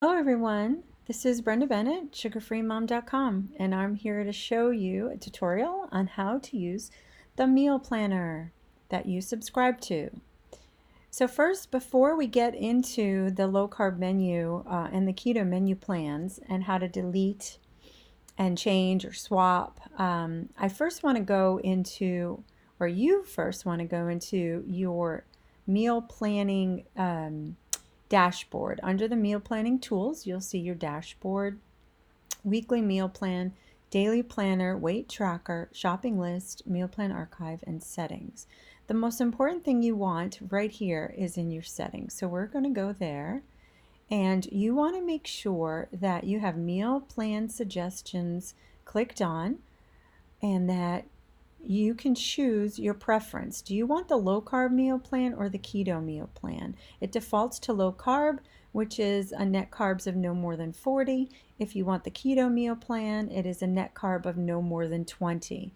Hello everyone, this is Brenda Bennett, sugarfreemom.com, and I'm here to show you a tutorial on how to use the meal planner that you subscribe to. So first, before we get into the low-carb menu and the keto menu plans and how to delete and change or swap, I first want to go into, or you first want to go into your meal planning dashboard. Under the meal planning tools, you'll see your dashboard, weekly meal plan, daily planner, weight tracker, shopping list, meal plan archive, and settings. The most important thing you want right here is in your settings. So we're going to go there, and you want to make sure that you have meal plan suggestions clicked on and that you can choose your preference. Do you want the low carb meal plan or the keto meal plan? It defaults to low carb, which is a net carbs of no more than 40. If you want the keto meal plan, it is a net carb of no more than 20.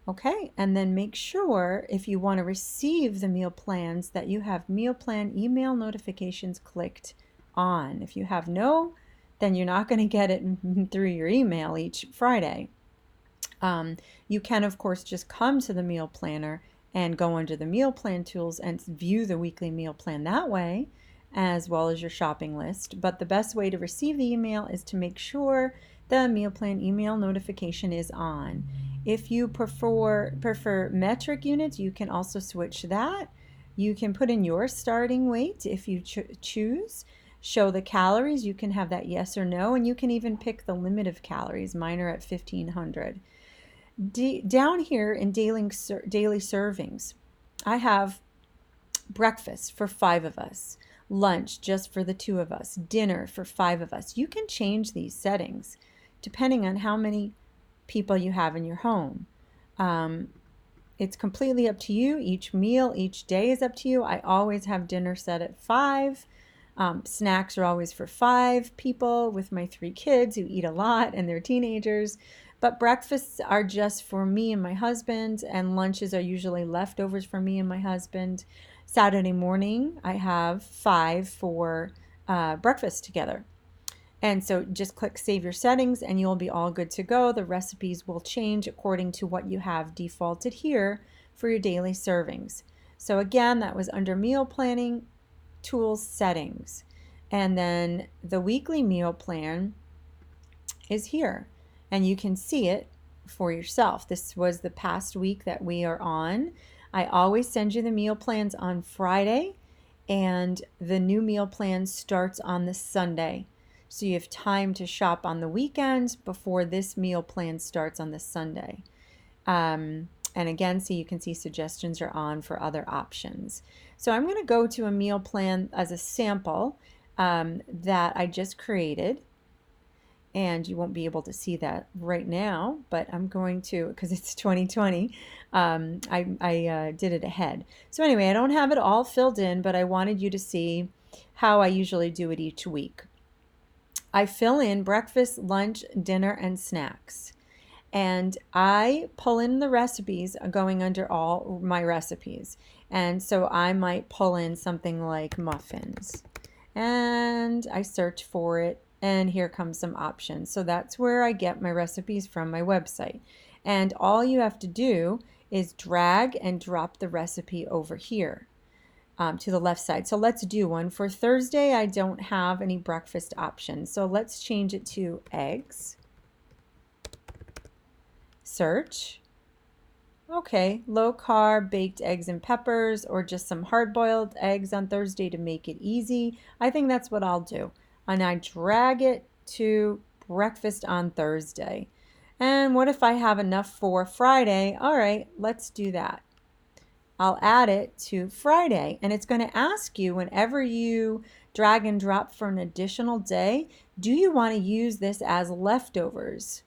Okay, and then make sure if you want to receive the meal plans that you have meal plan email notifications clicked on. If you have no, then you're not going to get it through your email each Friday. You can, of course, just come to the meal planner and go under the meal plan tools and view the weekly meal plan that way, as well as your shopping list. But the best way to receive the email is to make sure the meal plan email notification is on. If you prefer metric units, you can also switch that. You can put in your starting weight if you choose. Show the calories, you can have that yes or no, and you can even pick the limit of calories. Mine are at 1500. Down here in daily servings, I have breakfast for 5 of us, lunch just for the 2 of us, dinner for 5 of us. You can change these settings depending on how many people you have in your home. It's completely up to you. Each meal, each day is up to you. I always have dinner set at 5. Snacks are always for 5 people with my 3 kids who eat a lot and they're teenagers. But breakfasts are just for me and my husband, and lunches are usually leftovers for me and my husband. Saturday morning, I have 5 for breakfast together. And so just click Save Your Settings and you'll be all good to go. The recipes will change according to what you have defaulted here for your daily servings. So again, that was under Meal Planning Tools Settings. And then the weekly meal plan is here. And you can see it for yourself. This was the past week that we are on. I always send you the meal plans on Friday, and the new meal plan starts on the Sunday. So you have time to shop on the weekends before this meal plan starts on the Sunday. And again, so you can see suggestions are on for other options. So I'm going to go to a meal plan as a sample that I just created. And you won't be able to see that right now, but I'm going to, because it's 2020, I did it ahead. So anyway, I don't have it all filled in, but I wanted you to see how I usually do it each week. I fill in breakfast, lunch, dinner, and snacks. And I pull in the recipes going under all my recipes. And so I might pull in something like muffins. And I search for it. And here comes some options. So that's where I get my recipes from my website. And all you have to do is drag and drop the recipe over here to the left side. So let's do one. For Thursday, I don't have any breakfast options. So let's change it to eggs. Search. Okay, low carb, baked eggs and peppers, or just some hard boiled eggs on Thursday to make it easy. I think that's what I'll do. And I drag it to breakfast on Thursday. And what if I have enough for Friday? All right, let's do that. I'll add it to Friday, and it's going to ask you whenever you drag and drop for an additional day, do you want to use this as leftovers?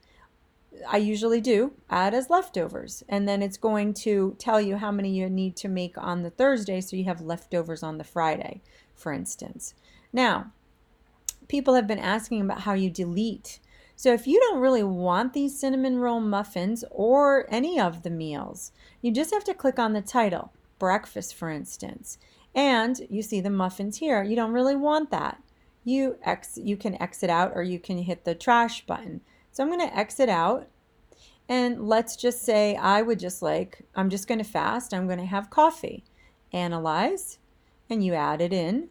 I usually do, add as leftovers, and then it's going to tell you how many you need to make on the Thursday so you have leftovers on the Friday, for instance. Now, people have been asking about how you delete. So if you don't really want these cinnamon roll muffins or any of the meals, you just have to click on the title, breakfast for instance, and you see the muffins here. You don't really want that. you can exit out, or you can hit the trash button. So I'm going to exit out, and let's just say I'm just going to fast. I'm going to have coffee. Analyze, and you add it in.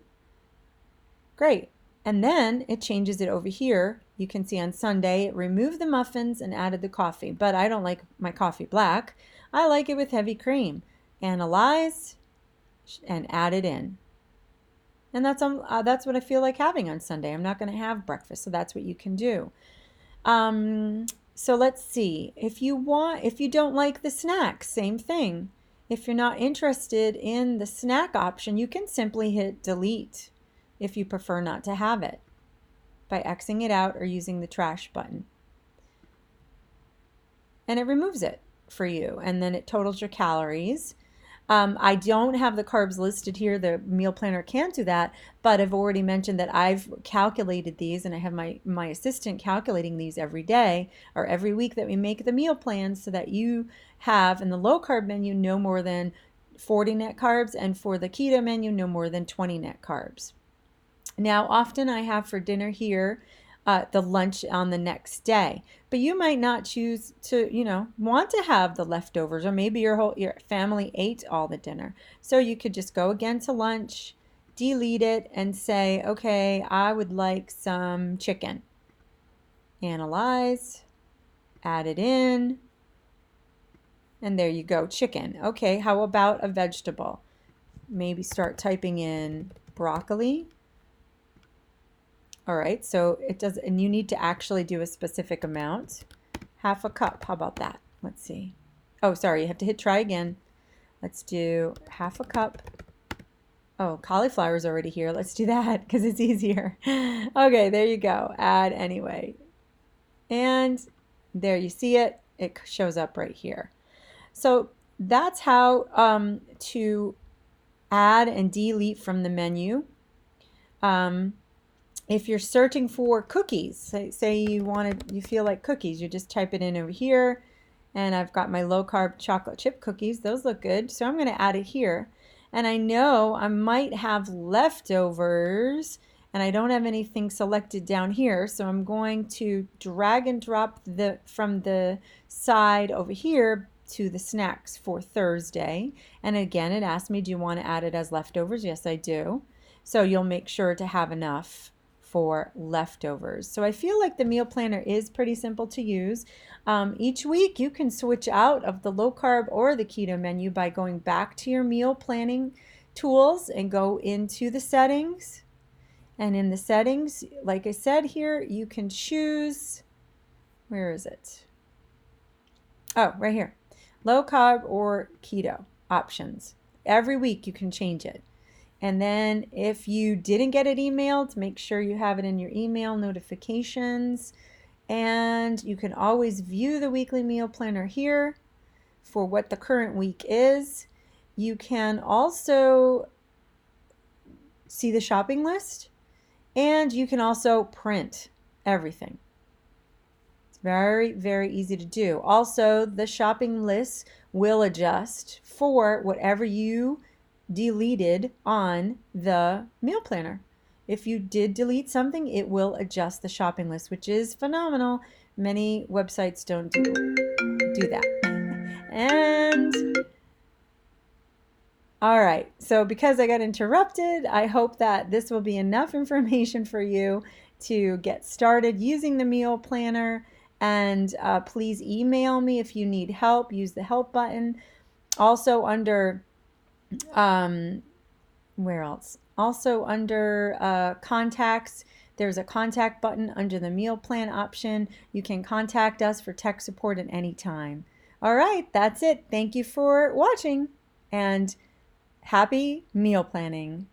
Great. And then it changes it over here. You can see on Sunday it removed the muffins and added the coffee, but I don't like my coffee black. I like it with heavy cream. Analyze and add it in. And that's what I feel like having on Sunday. I'm not going to have breakfast, so that's what you can do. So let's see. If you don't like the snack, same thing. If you're not interested in the snack option, you can simply hit delete if you prefer not to have it by Xing it out or using the trash button. And it removes it for you, and then it totals your calories. I don't have the carbs listed here. The meal planner can't do that, but I've already mentioned that I've calculated these, and I have my assistant calculating these every day or every week that we make the meal plan, so that you have in the low carb menu no more than 40 net carbs, and for the keto menu no more than 20 net carbs. Now, often I have for dinner here the lunch on the next day, but you might not choose to, want to have the leftovers, or maybe your family ate all the dinner. So you could just go again to lunch, delete it, and say, okay, I would like some chicken. Analyze, add it in, and there you go, chicken. Okay, how about a vegetable? Maybe start typing in broccoli. All right, so it does, and you need to actually do a specific amount. Half a cup, how about that? Let's see. Oh, sorry, you have to hit try again. Let's do half a cup. Oh, cauliflower's already here. Let's do that because it's easier. Okay, there you go. Add anyway. And there you see it. It shows up right here. So that's how to add and delete from the menu. If you're searching for cookies, say you feel like cookies, you just type it in over here, and I've got my low carb chocolate chip cookies. Those look good, so I'm going to add it here. And I know I might have leftovers, and I don't have anything selected down here, so I'm going to drag and drop from the side over here to the snacks for Thursday. And again, it asked me, do you want to add it as leftovers? Yes, I do. So you'll make sure to have enough for leftovers. So I feel like the meal planner is pretty simple to use. Each week you can switch out of the low carb or the keto menu by going back to your meal planning tools and go into the settings. And in the settings, like I said here, you can choose, where is it? Oh, right here. Low carb or keto options. Every week you can change it. And then if you didn't get it emailed, make sure you have it in your email notifications. And you can always view the weekly meal planner here for what the current week is. You can also see the shopping list, and you can also print everything. It's very, very easy to do. Also, the shopping list will adjust for whatever you deleted on the meal planner. If you did delete something, it will adjust the shopping list, which is phenomenal. Many websites don't do that. And all right, so because I got interrupted, I hope that this will be enough information for you to get started using the meal planner. And please email me if you need help. Use the help button. Also under where else? Also under contacts, there's a contact button under the meal plan option. You can contact us for tech support at any time. All right, that's it. Thank you for watching, and happy meal planning.